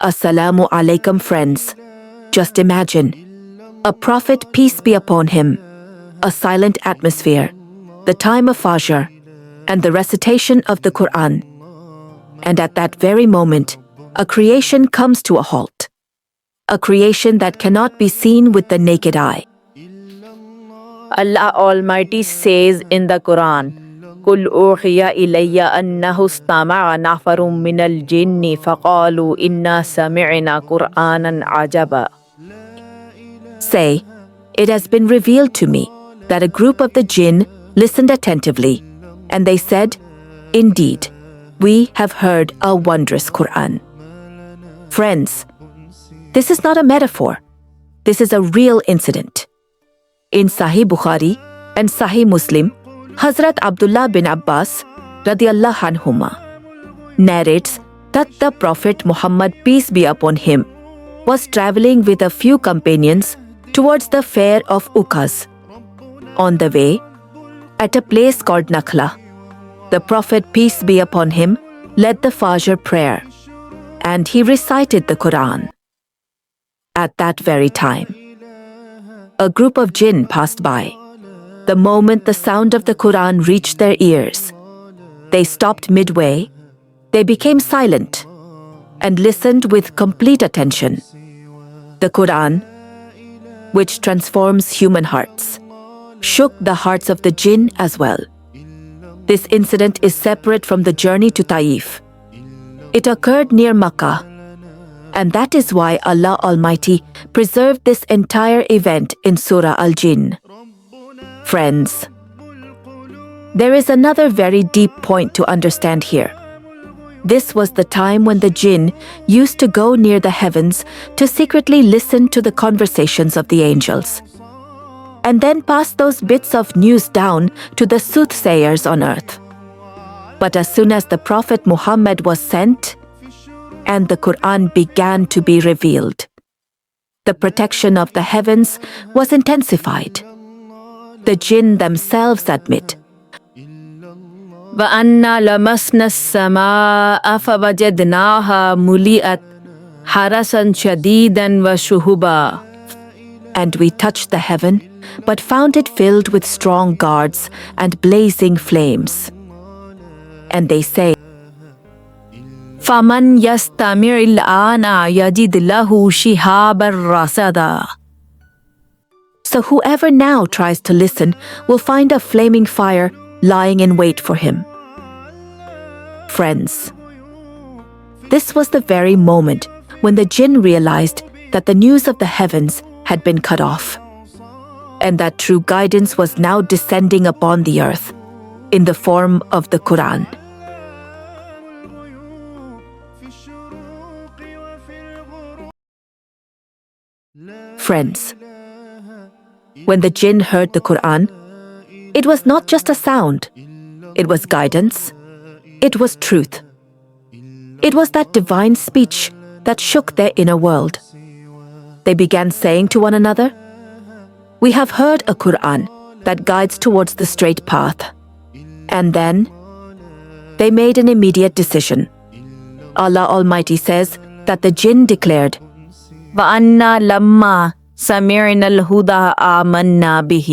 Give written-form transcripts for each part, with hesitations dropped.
Assalamu alaikum, friends. Just imagine, a prophet, peace be upon him, a silent atmosphere, the time of Fajr, and the recitation of the Quran. And at that very moment, a creation comes to a halt. A creation that cannot be seen with the naked eye. Allah Almighty says in the Quran, قُلْ أُوحِيَ إِلَيَّ أَنَّهُ اسْتَمَعَ نَفَرٌ مِّنَ الْجِنِّ فَقَالُوا إِنَّا سَمِعْنَا قُرْآنًا عَجَبًا. Say, it has been revealed to me that a group of the jinn listened attentively, and they said, indeed, we have heard a wondrous Quran. Friends, this is not a metaphor. This is a real incident. In Sahih Bukhari and Sahih Muslim, Hazrat Abdullah bin Abbas radiallahu anhuma narrates that the Prophet Muhammad, peace be upon him, was traveling with a few companions towards the fair of Ukaz. On the way, at a place called Nakhla, the Prophet, peace be upon him, led the Fajr prayer, and he recited the Quran. At that very time, a group of jinn passed by. The moment the sound of the Quran reached their ears, they stopped midway, they became silent, and listened with complete attention. The Quran, which transforms human hearts, shook the hearts of the jinn as well. This incident is separate from the journey to Taif. It occurred near Makkah, and that is why Allah Almighty preserved this entire event in Surah Al-Jinn. Friends, there is another very deep point to understand here. This was the time when the jinn used to go near the heavens to secretly listen to the conversations of the angels, and then pass those bits of news down to the soothsayers on earth. But as soon as the Prophet Muhammad was sent, and the Quran began to be revealed, the protection of the heavens was intensified. The jinn themselves admit, وَأَنَّا لَمَسْنَا السَّمَاءَ فَوَجَدْنَاهَا مُلِئَتْ حَرَسًا شَدِيدًا وَشُهُبًا. And we touched the heaven, but found it filled with strong guards and blazing flames. And they say, فَمَنْ يَسْتَمِعِ الْآنَ يَجِدْ لَهُ شِهَابًا رَصَدًا. So whoever now tries to listen will find a flaming fire lying in wait for him. Friends, this was the very moment when the jinn realized that the news of the heavens had been cut off, and that true guidance was now descending upon the earth in the form of the Quran. Friends, when the jinn heard the Quran, it was not just a sound. It was guidance. It was truth. It was that divine speech that shook their inner world. They began saying to one another, "We have heard a Quran that guides towards the straight path." And then they made an immediate decision. Allah Almighty says that the jinn declared, وَأَنَّا لَمَّا سَمِعْنَا الْهُدَى آمَنَّا بِهِ.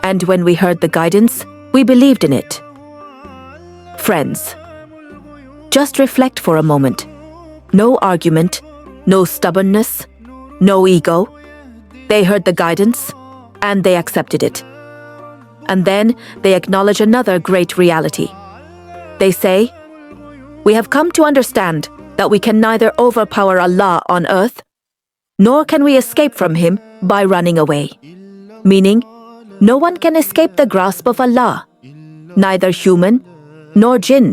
And when we heard the guidance, we believed in it. Friends, just reflect for a moment. No argument, no stubbornness, no ego. They heard the guidance, and they accepted it. And then they acknowledge another great reality. They say, "We have come to understand that we can neither overpower Allah on earth, nor can we escape from Him by running away." Meaning, no one can escape the grasp of Allah, neither human nor jinn.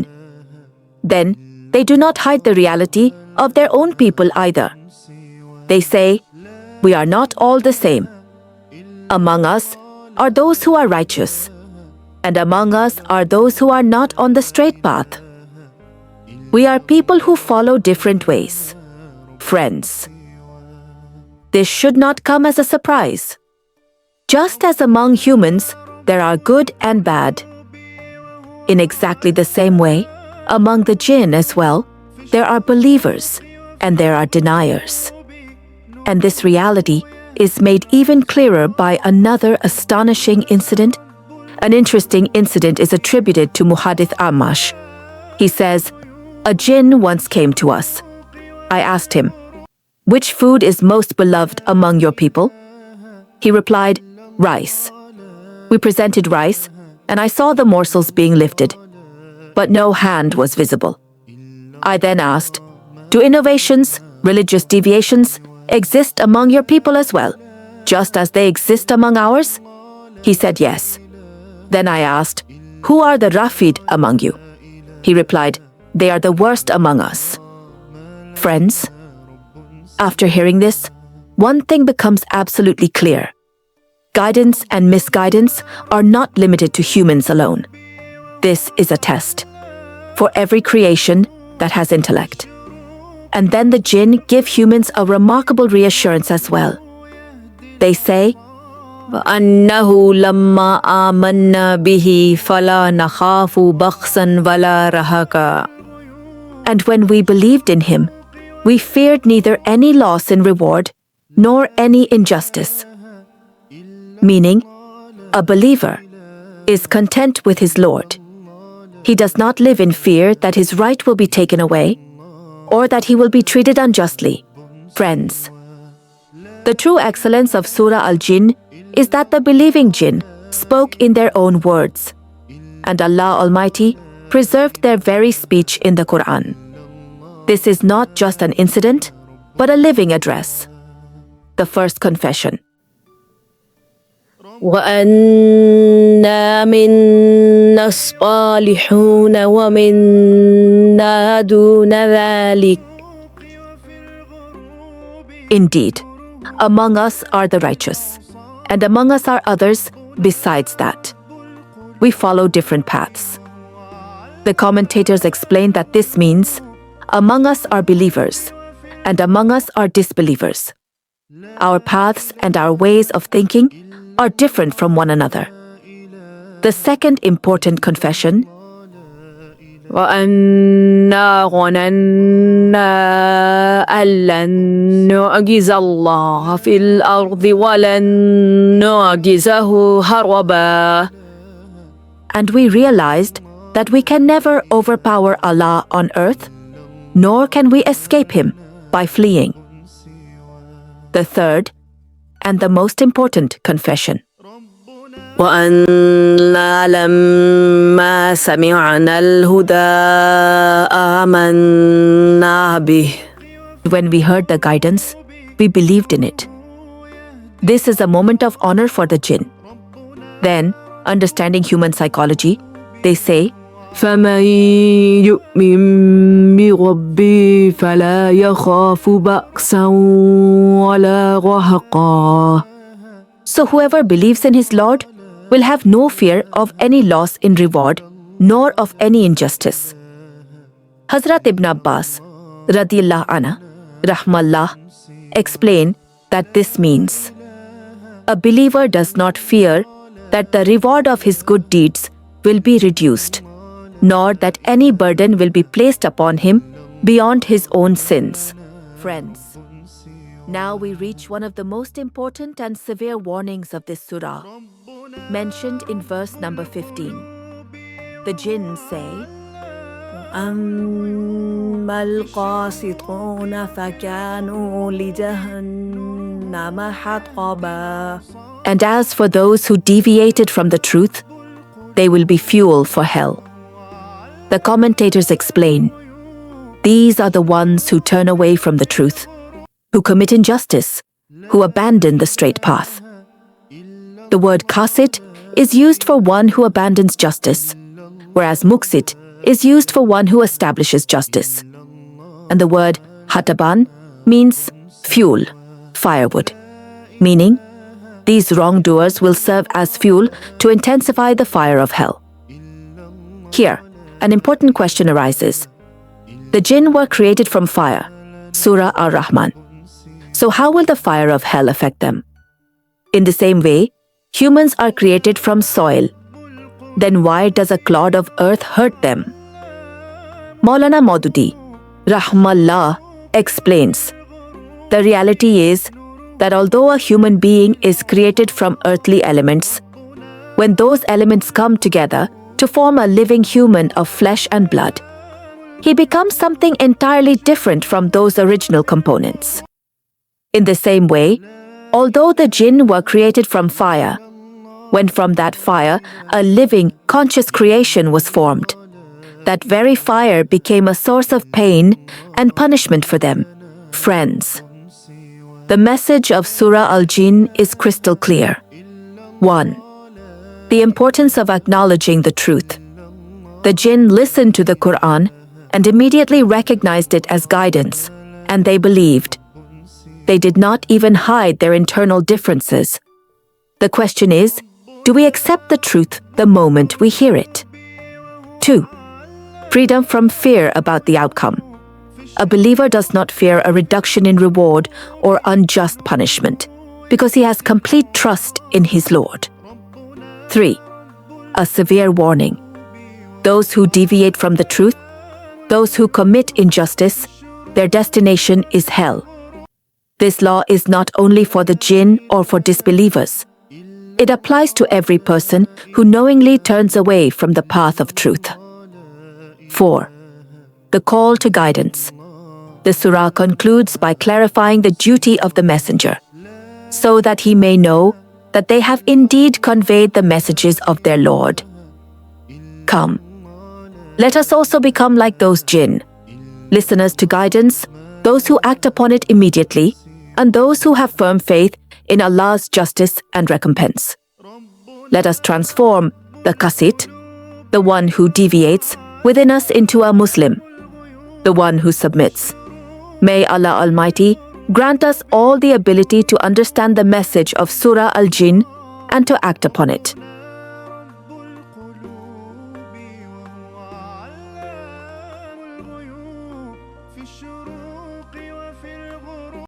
Then they do not hide the reality of their own people either. They say, "We are not all the same. Among us are those who are righteous, and among us are those who are not on the straight path. We are people who follow different ways." Friends, this should not come as a surprise. Just as among humans there are good and bad, in exactly the same way, among the jinn as well, there are believers and there are deniers. And this reality is made even clearer by another astonishing incident. An interesting incident is attributed to Muhaddith Amash. He says, "A jinn once came to us. I asked him, 'Which food is most beloved among your people?' He replied, 'Rice.' We presented rice, and I saw the morsels being lifted, but no hand was visible. I then asked, 'Do innovations, religious deviations, exist among your people as well, just as they exist among ours?' He said yes. Then I asked, 'Who are the Rafid among you?' He replied, 'They are the worst among us.'" Friends, after hearing this, one thing becomes absolutely clear. Guidance and misguidance are not limited to humans alone. This is a test for every creation that has intellect. And then the jinn give humans a remarkable reassurance as well. They say, وَأَنَّهُ لَمَّا آمَنَّا بِهِ فَلَا نَخَافُ بَخْسًا وَلَا رَهَقًا. and when we believed in him, we feared neither any loss in reward nor any injustice. Meaning, a believer is content with his Lord. He does not live in fear that his right will be taken away or that he will be treated unjustly. Friends, the true excellence of Surah Al-Jinn is that the believing jinn spoke in their own words, and Allah Almighty preserved their very speech in the Quran. This is not just an incident, but a living address. The first confession. وَأَنَّا مِنَّا الصَّالِحُونَ وَمِنَّا دُونَ ذَلِكَ. Indeed, among us are the righteous, and among us are others besides that. We follow different paths. The commentators explain that this means among us are believers, and among us are disbelievers. Our paths and our ways of thinking are different from one another. The second important confession, وَأَنَّا ظَنَنَّا أَن لَّن نُّعْجِزَ اللَّهَ فِي الْأَرْضِ وَلَن نُّعْجِزَهُ هَرَبًا. and we realized that we can never overpower Allah on earth, nor can we escape him by fleeing. The third and the most important confession, وَأَنَّا لَمَّا سَمِعْنَا الْهُدَىٰ آمَنَّا بِهِ. when we heard the guidance, we believed in it. This is a moment of honor for the jinn. Then, understanding human psychology, they say, فَمَن يُؤْمِن بِرَبِّهِ فَلَا يَخَافُ بَأْسًا وَلَا رَهَقًا. so whoever believes in his Lord will have no fear of any loss in reward, nor of any injustice. Hazrat Ibn Abbas, radiyallahu anhu, rahmallah, explain that this means a believer does not fear that the reward of his good deeds will be reduced, nor that any burden will be placed upon him beyond his own sins. Friends, now we reach one of the most important and severe warnings of this surah, mentioned in verse number 15. The jinn say, أَمَّا الْقَاسِطُونَ فَكَانُوا لِجَهَنَّمَ حَطَبًا. and as for those who deviated from the truth, they will be fuel for hell. The commentators explain, these are the ones who turn away from the truth, who commit injustice, who abandon the straight path. The word qasit is used for one who abandons justice, whereas muksit is used for one who establishes justice. And the word hataban means fuel, firewood, meaning these wrongdoers will serve as fuel to intensify the fire of hell. Here, an important question arises. The jinn were created from fire, Surah Ar-Rahman. So how will the fire of hell affect them? In the same way, humans are created from soil. Then why does a clod of earth hurt them? Maulana Maududi, rahmallah, explains, the reality is that although a human being is created from earthly elements, when those elements come together to form a living human of flesh and blood, he becomes something entirely different from those original components. In the same way, although the jinn were created from fire, when from that fire a living, conscious creation was formed, that very fire became a source of pain and punishment for them. Friends, the message of Surah Al-Jinn is crystal clear. 1. The importance of acknowledging the truth. The jinn listened to the Quran and immediately recognized it as guidance, and they believed. They did not even hide their internal differences. The question is, do we accept the truth the moment we hear it? 2. Freedom from fear about the outcome. A believer does not fear a reduction in reward or unjust punishment because he has complete trust in his Lord. 3. A severe warning. Those who deviate from the truth, those who commit injustice, their destination is hell. This law is not only for the jinn or for disbelievers. It applies to every person who knowingly turns away from the path of truth. 4. The call to guidance. The surah concludes by clarifying the duty of the messenger, so that he may know that they have indeed conveyed the messages of their Lord. Come, let us also become like those jinn, listeners to guidance, those who act upon it immediately, and those who have firm faith in Allah's justice and recompense. Let us transform the qasit, the one who deviates, within us into a Muslim, the one who submits. May Allah Almighty grant us all the ability to understand the message of Surah Al-Jinn and to act upon it. في الشروق